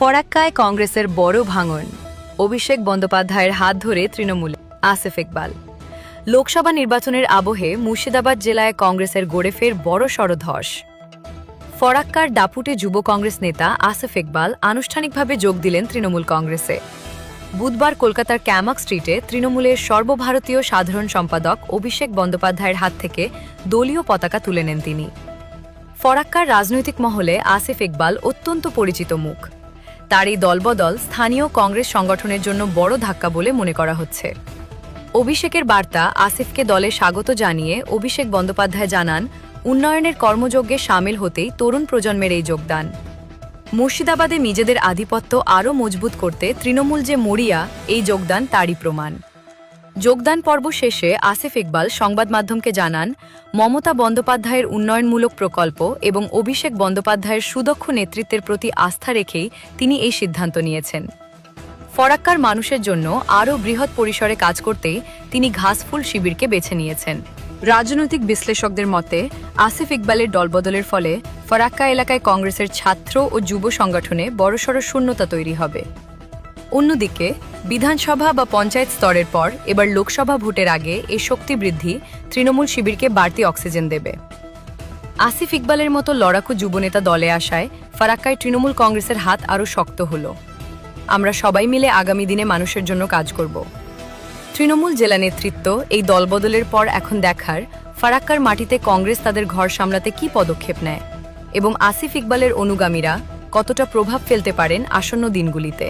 ফরাক্কায় কংগ্রেসের বড় ভাঙন, অভিষেক বন্দ্যোপাধ্যায়ের হাত ধরে তৃণমূলে আসিফ ইকবাল। লোকসভা নির্বাচনের আবহে মুর্শিদাবাদ জেলায় কংগ্রেসের গড়ে ফের বড়সড় ধস। ফরাক্কার দাপুটে যুব কংগ্রেস নেতা আসিফ ইকবাল আনুষ্ঠানিকভাবে যোগ দিলেন তৃণমূল কংগ্রেসে। বুধবার কলকাতার ক্যামাক স্ট্রিটে তৃণমূলের সর্বভারতীয় সাধারণ সম্পাদক অভিষেক বন্দ্যোপাধ্যায়ের হাত থেকে দলীয় পতাকা তুলে নেন তিনি। ফরাক্কার রাজনৈতিক মহলে আসিফ ইকবাল অত্যন্ত পরিচিত মুখ। তার এই দলবদল স্থানীয় কংগ্রেস সংগঠনের জন্য বড় ধাক্কা বলে মনে করা হচ্ছে। অভিষেকের বার্তা আসিফকে দলে স্বাগত জানিয়ে অভিষেক বন্দ্যোপাধ্যায় জানান, উন্নয়নের কর্মযজ্ঞে সামিল হতেই তরুণ প্রজন্মের এই যোগদান। মুর্শিদাবাদে নিজেদের আধিপত্য আরও মজবুত করতে তৃণমূল যে মরিয়া, এই যোগদান তারই প্রমাণ। যোগদান পর্ব শেষে আসিফ ইকবাল সংবাদ মাধ্যমকে জানান, মমতা বন্দ্যোপাধ্যায়ের উন্নয়নমূলক প্রকল্প এবং অভিষেক বন্দ্যোপাধ্যায়ের সুদক্ষ নেতৃত্বের প্রতি আস্থা রেখেই তিনি এই সিদ্ধান্ত নিয়েছেন। ফরাক্কার মানুষের জন্য আরও বৃহৎ পরিসরে কাজ করতেই তিনি ঘাসফুল শিবিরকে বেছে নিয়েছেন। রাজনৈতিক বিশ্লেষকদের মতে আসিফ ইকবালের দলবদলের ফলে ফরাক্কা এলাকায় কংগ্রেসের ছাত্র ও যুব সংগঠনে বড়সড় শূন্যতা তৈরি হবে। অন্যদিকে বিধানসভা বা পঞ্চায়েত স্তরের পর এবার লোকসভা ভোটের আগে এই শক্তি বৃদ্ধি তৃণমূল শিবিরকে বাড়তি অক্সিজেন দেবে। আসিফ ইকবালের মতো লড়াকু যুবনেতা দলে আসায় ফরাক্কায় তৃণমূল কংগ্রেসের হাত আরও শক্ত হল। আমরা সবাই মিলে আগামী দিনে মানুষের জন্য কাজ করব। তৃণমূল জেলা নেতৃত্ব এই দলবদলের পর এখন দেখার, ফরাক্কার মাটিতে কংগ্রেস তাদের ঘর সামলাতে কী পদক্ষেপ নেয় এবং আসিফ ইকবালের অনুগামীরা কতটা প্রভাব ফেলতে পারেন আসন্ন দিনগুলিতে।